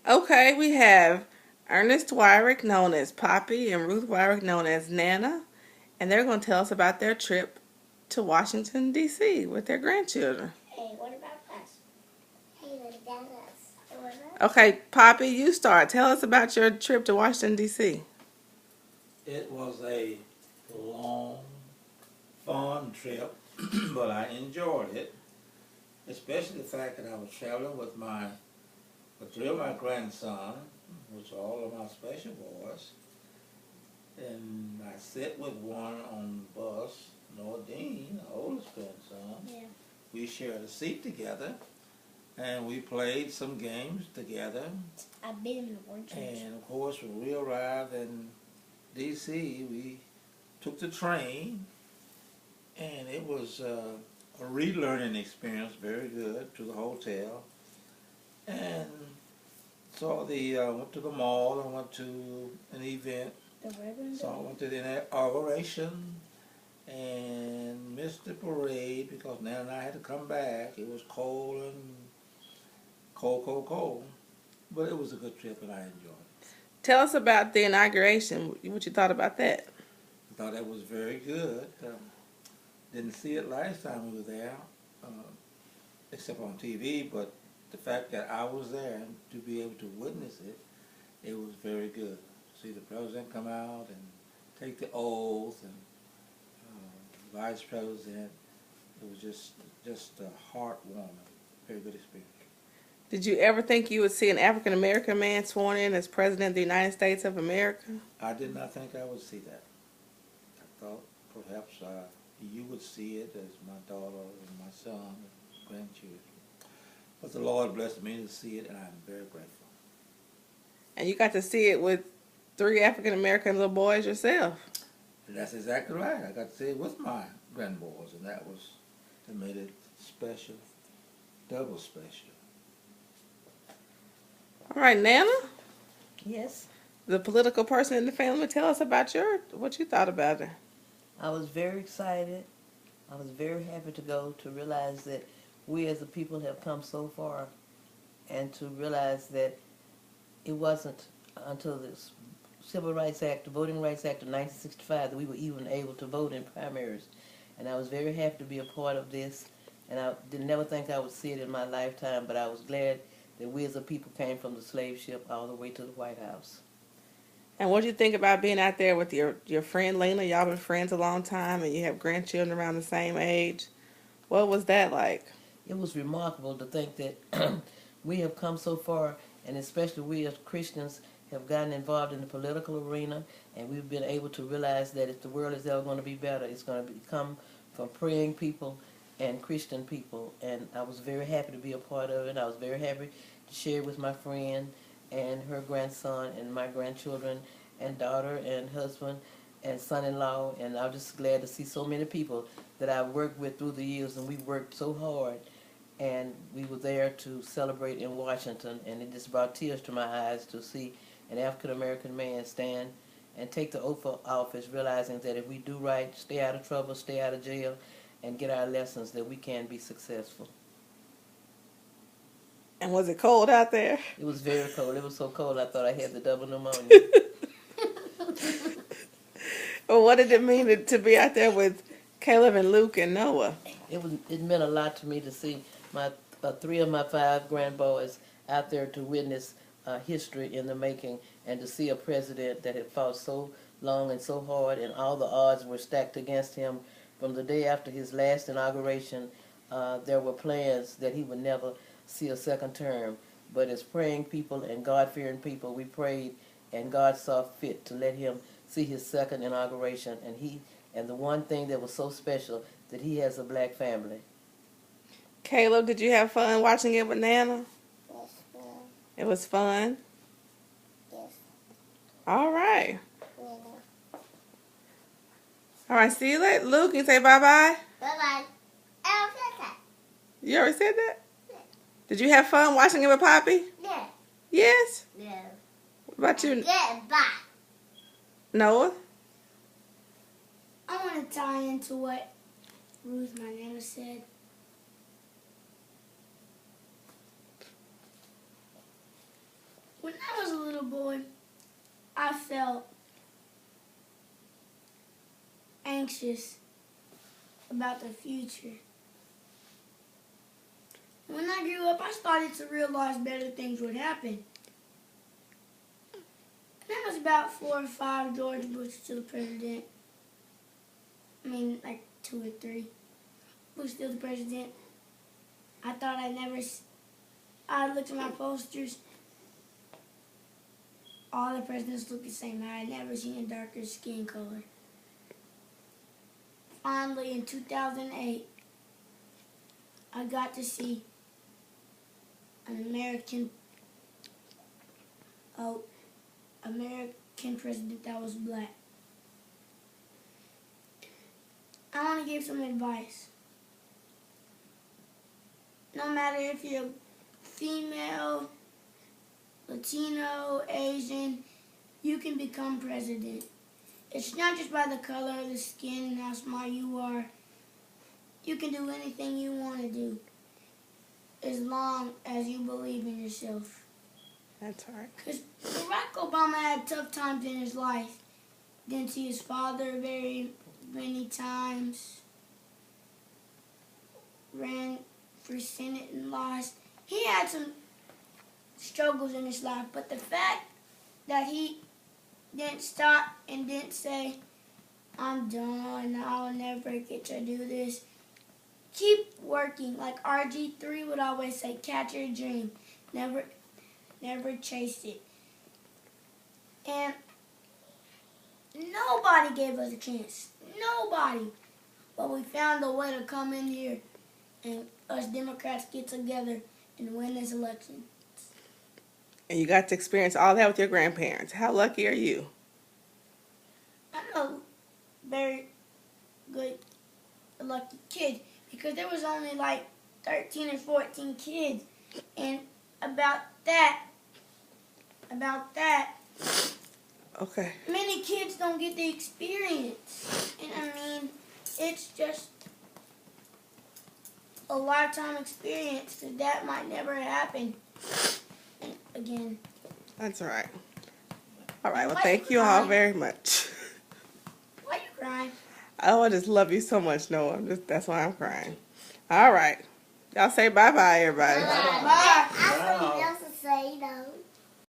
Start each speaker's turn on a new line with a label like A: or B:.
A: Okay, we have Ernest Wyrick, known as Poppy, and Ruth Wyrick, known as Nana, and they're going to tell us about their trip to Washington, D.C. with their grandchildren.
B: Hey, what about us? Hey, what about us? What about
A: Okay, Poppy, you start. Tell us about your trip to Washington, D.C.
C: It was a long, fun trip, but I enjoyed it, especially the fact that I was traveling with three of my grandsons, which are all of my special boys, and I sit with one on the bus, Nordine, the oldest grandson.
B: Yeah.
C: We shared a seat together, and we played some games together.
B: I've been in the one church.
C: And of course, when we arrived in D.C., we took the train, and it was a relearning experience, very good, to the hotel. And went to the mall and went to an event. So I went to the inauguration and missed the parade because Nan and I had to come back. It was cold and cold. But it was a good trip and I enjoyed it.
A: Tell us about the inauguration. What you thought about that?
C: I thought that was very good. Didn't see it last time we were there, except on TV, but the fact that I was there and to be able to witness it, it was very good. See the president come out and take the oath, and the vice president. It was just a heartwarming, very good experience.
A: Did you ever think you would see an African American man sworn in as President of the United States of America?
C: I did not think I would see that. I thought perhaps you would see it as my daughter and my son and grandchildren. But the Lord blessed me to see it, and I'm very grateful.
A: And you got to see it with 3 African American little boys yourself.
C: And that's exactly right. I got to see it with my grandboys, and that made it special, double special.
A: All right, Nana,
D: Yes,
A: the political person in the family, tell us about what you thought about it.
D: I was very excited. I was very happy to go, to realize that we as a people have come so far, and to realize that it wasn't until the Civil Rights Act, the Voting Rights Act of 1965, that we were even able to vote in primaries. And I was very happy to be a part of this, and I did never think I would see it in my lifetime, but I was glad that we as a people came from the slave ship all the way to the White House.
A: And what do you think about being out there with your friend Lena? Y'all been friends a long time, and you have grandchildren around the same age. What was that like?
D: It was remarkable to think that we have come so far, and especially we as Christians have gotten involved in the political arena, and we've been able to realize that if the world is ever going to be better, it's going to come from praying people and Christian people. And I was very happy to be a part of it. I was very happy to share with my friend and her grandson and my grandchildren and daughter and husband and son-in-law, and I'm just glad to see so many people that I've worked with through the years, and we worked so hard, and we were there to celebrate in Washington, and it just brought tears to my eyes to see an African-American man stand and take the oath of office, realizing that if we do right, stay out of trouble, stay out of jail, and get our lessons, that we can be successful.
A: And was it cold out there?
D: It was very cold. It was so cold I thought I had the double pneumonia.
A: Well, what did it mean to be out there with Caleb and Luke and Noah?
D: It meant a lot to me to see my 3 of my 5 grandboys out there to witness history in the making, and to see a president that had fought so long and so hard, and all the odds were stacked against him. From the day after his last inauguration, there were plans that he would never see a second term. But as praying people and God-fearing people, we prayed, and God saw fit to let him see his second inauguration. And the one thing that was so special, that he has a black family.
A: Caleb, did you have fun watching it with Nana?
B: Yes, ma'am.
A: It was fun.
B: Yes,
A: All right.
B: ma'am.
A: All right, see you later. Luke, you say bye-bye?
B: Bye-bye. I'll get that.
A: You already said that?
B: Yeah.
A: Did you have fun watching it with Poppy?
B: Yeah.
A: Yes?
B: No.
A: What about you,
B: Yeah, bye.
A: Noah?
E: I want to tie into what Ruth, my nana, said. boy, I felt anxious about the future. When I grew up, I started to realize better things would happen. And that was about 4 or 5, George Bush still the president. I mean, like 2 or 3. Bush still the president. I thought I looked at my posters. All the presidents looked the same. I had never seen a darker skin color. Finally, in 2008, I got to see an American president that was black. I want to give some advice. No matter if you're female, Latino, Asian, you can become president. It's not just by the color of the skin and how smart you are. You can do anything you want to do as long as you believe in yourself.
A: That's right.
E: Because Barack Obama had tough times in his life. Didn't see his father very many times. Ran for Senate and lost. He had some struggles in his life, but the fact that he didn't stop and didn't say, I'm done, I'll never get to do this. Keep working. Like RG3 would always say, catch your dream. Never chase it. And nobody gave us a chance. Nobody. But we found a way to come in here and us Democrats get together and win this election.
A: And you got to experience all that with your grandparents. How lucky are you?
E: I'm a very good, lucky kid because there was only like 13 or 14 kids. And about that,
A: Okay.
E: many kids don't get the experience. And I mean, it's just a lifetime experience that might never happen again.
A: That's all right. All right. Well,
E: Why
A: thank
E: you
A: you all
E: crying?
A: very much.
E: Why you crying?
A: Oh, I just love you so much, Noah. That's why I'm crying. All right. Y'all say bye-bye, everybody.
E: Bye.
B: I have something else to say, though.